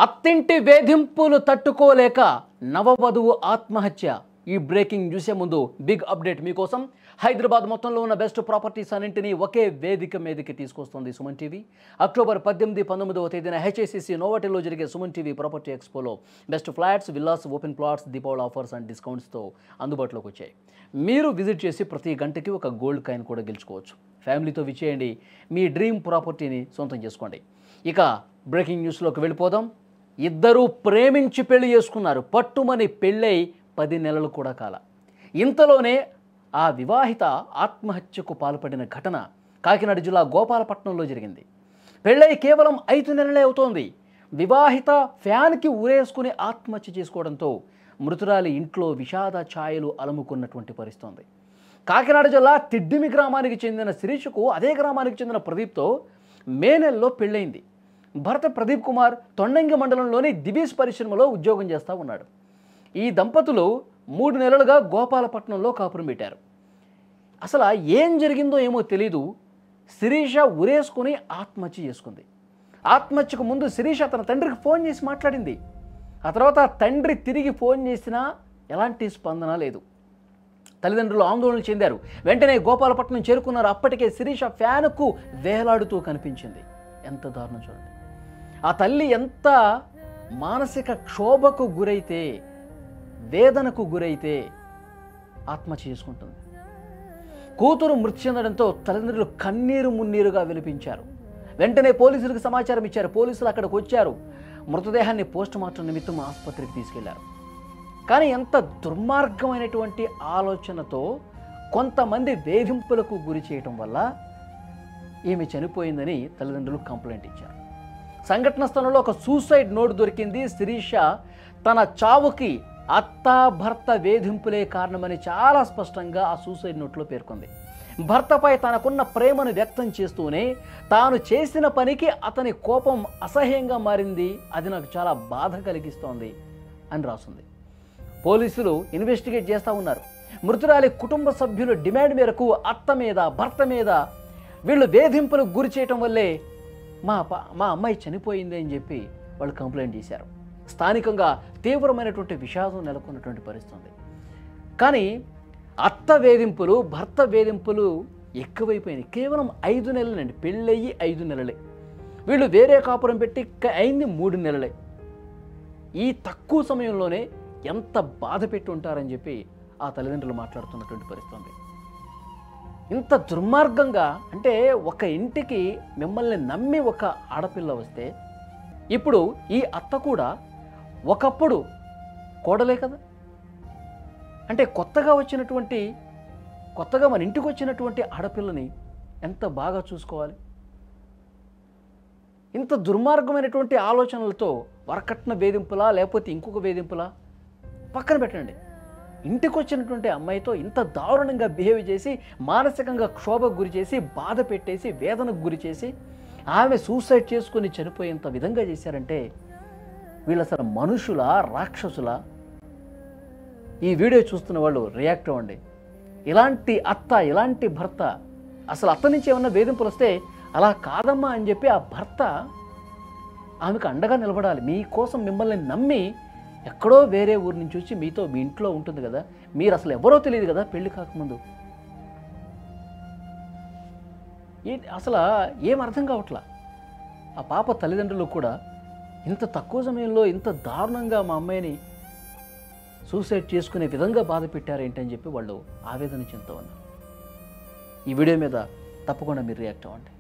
అత్తింటి వేధింపులు తట్టుకోలేక నవవధువు ఆత్మహత్య. ఈ బ్రేకింగ్ చూసే ముందు బిగ్ అప్డేట్ మీకోసం. హైదరాబాద్ మొత్తంలో ఉన్న బెస్ట్ ప్రాపర్టీస్ అన్నింటినీ ఒకే వేదిక మీదకి తీసుకొస్తుంది సుమన్ టీవీ. అక్టోబర్ 18, 19వ తేదీన హెచ్ఐసిసి నోవాటెల్లో జరిగే సుమన్ టీవీ ప్రాపర్టీ ఎక్స్పోలో best flats, villas, open plots, Deepavali offers and డిస్కౌంట్స్తో అందుబాటులోకి వచ్చాయి. మీరు విజిట్ చేసి ప్రతి గంటకి ఒక గోల్డ్ కాయిన్ కూడా గెలుచుకోవచ్చు. ఫ్యామిలీతో విచ్చేయండి, మీ డ్రీమ్ ప్రాపర్టీని సొంతం చేసుకోండి. ఇక బ్రేకింగ్ న్యూస్లోకి వెళ్ళిపోదాం. ఇద్దరూ ప్రేమించి పెళ్లి చేసుకున్నారు. పట్టుమని పెళ్ళై 10 నెలలు కూడా కాల. ఇంతలోనే ఆ వివాహిత ఆత్మహత్యకు పాల్పడిన ఘటన కాకినాడ జిల్లా గోపాలపట్నంలో జరిగింది. పెళ్ళై కేవలం 5 నెలలే అవుతోంది. వివాహిత ఫ్యాన్కి ఊరేసుకుని ఆత్మహత్య చేసుకోవడంతో మృతురాలి ఇంట్లో విషాద ఛాయలు అలముకున్నటువంటి పరిస్థితి. కాకినాడ జిల్లా తిడ్డిమి గ్రామానికి చెందిన శిరీషకు అదే గ్రామానికి చెందిన ప్రదీప్తో మే నెలలో పెళ్ళైంది. భర్త ప్రదీప్ కుమార్ తొండంగి మండలంలోని దివీస్ పరిశ్రమలో ఉద్యోగం చేస్తూ ఉన్నాడు. ఈ దంపతులు 3 నెలలుగా గోపాలపట్నంలో కాపురం పెట్టారు. అసలు ఏం జరిగిందో ఏమో తెలీదు, శిరీష ఉరేసుకుని ఆత్మహత్య చేసుకుంది. ఆత్మహత్యకు ముందు శిరీష తన తండ్రికి ఫోన్ చేసి మాట్లాడింది. ఆ తర్వాత తండ్రి తిరిగి ఫోన్ చేసినా ఎలాంటి స్పందన లేదు. తల్లిదండ్రులు ఆందోళన చెందారు. వెంటనే గోపాలపట్నం చేరుకున్నారు. అప్పటికే శిరీష ఫ్యాన్కు వేలాడుతూ కనిపించింది. ఎంత దారుణం చూడండి. ఆ తల్లి ఎంత మానసిక క్షోభకు గురైతే, వేదనకు గురైతే ఆత్మహత్య చేసుకుంటుంది. కూతురు మృతి చెందడంతో తల్లిదండ్రులు కన్నీరు మున్నీరుగా విలపించారు. వెంటనే పోలీసులకు సమాచారం ఇచ్చారు. పోలీసులు అక్కడికి వచ్చారు. మృతదేహాన్ని పోస్టుమార్టం నిమిత్తం ఆసుపత్రికి తీసుకెళ్లారు. కానీ ఎంత దుర్మార్గమైనటువంటి ఆలోచనతో కొంతమంది వేధింపులకు గురి చేయటం వల్ల ఈమె చనిపోయిందని తల్లిదండ్రులు కంప్లైంట్ ఇచ్చారు. సంఘటన స్థలంలో ఒక సూసైడ్ నోట్ దొరికింది. శిరీష తన చావుకి అత్త భర్త వేధింపులే కారణమని చాలా స్పష్టంగా ఆ సూసైడ్ నోట్లో పేర్కొంది. భర్తపై తనకున్న ప్రేమను వ్యక్తం చేస్తూనే తాను చేసిన పనికి అతని కోపం అసహ్యంగా మారింది, అది నాకు చాలా బాధ కలిగిస్తోంది అని రాసింది. పోలీసులు ఇన్వెస్టిగేట్ చేస్తూ ఉన్నారు. మృతురాలి కుటుంబ సభ్యుల డిమాండ్ మేరకు అత్త మీద భర్త మీద వీళ్ళు వేధింపులకు గురి చేయటం వల్లే మా అమ్మాయి చనిపోయింది అని చెప్పి వాళ్ళు కంప్లైంట్ చేశారు. స్థానికంగా తీవ్రమైనటువంటి విషాదం నెలకొన్నటువంటి పరిస్థితి. కానీ అత్త వేధింపులు, భర్త వేధింపులు ఎక్కువైపోయినాయి. కేవలం 5 నెలలండి, పెళ్ళయ్యి 5 నెలలే. వీళ్ళు వేరే కాపురం పెట్టి అయింది 3 నెలలే. ఈ తక్కువ సమయంలోనే ఎంత బాధ పెట్టి ఉంటారని చెప్పి ఆ తల్లిదండ్రులు మాట్లాడుతున్నటువంటి పరిస్థితి. ఇంత దుర్మార్గంగా అంటే ఒక ఇంటికి మిమ్మల్ని నమ్మి ఒక ఆడపిల్ల వస్తే ఇప్పుడు ఈ అత్త కూడా ఒకప్పుడు కోడలే కదా. అంటే కొత్తగా మన ఇంటికి వచ్చినటువంటి ఆడపిల్లని ఎంత బాగా చూసుకోవాలి. ఇంత దుర్మార్గమైనటువంటి ఆలోచనలతో వరకట్న వేధింపులా లేకపోతే ఇంకొక వేధింపులా పక్కన పెట్టండి. ఇంటికి వచ్చినటువంటి అమ్మాయితో ఇంత దారుణంగా బిహేవ్ చేసి మానసికంగా క్షోభకు గురి చేసి బాధ పెట్టేసి వేదనకు గురి చేసి ఆమె సూసైడ్ చేసుకుని చనిపోయేంత విధంగా చేశారంటే వీళ్ళు అసలు మనుషులా రాక్షసులా? ఈ వీడియో చూస్తున్న వాళ్ళు రియాక్ట్ అవ్వండి. ఇలాంటి అత్త, ఇలాంటి భర్త, అసలు అత్త నుంచి ఏమన్నా వేధింపులు వస్తే అలా కాదమ్మా అని చెప్పి ఆ భర్త ఆమెకు అండగా నిలబడాలి. మీకోసం మిమ్మల్ని నమ్మి ఎక్కడో వేరే ఊరి నుంచి వచ్చి మీతో మీ ఇంట్లో ఉంటుంది కదా, మీరు అసలు ఎవరో తెలియదు కదా పెళ్లి కాకముందు. అసలు ఏం అర్థం కావట్లా. ఆ పాప తల్లిదండ్రులు కూడా ఇంత తక్కువ సమయంలో ఇంత దారుణంగా మా అమ్మాయిని సూసైడ్ చేసుకునే విధంగా బాధ పెట్టారేంటని చెప్పి వాళ్ళు ఆవేదన చెందుతూ ఉన్నారు. ఈ వీడియో మీద తప్పకుండా మీరు రియాక్ట్ అవ్వండి.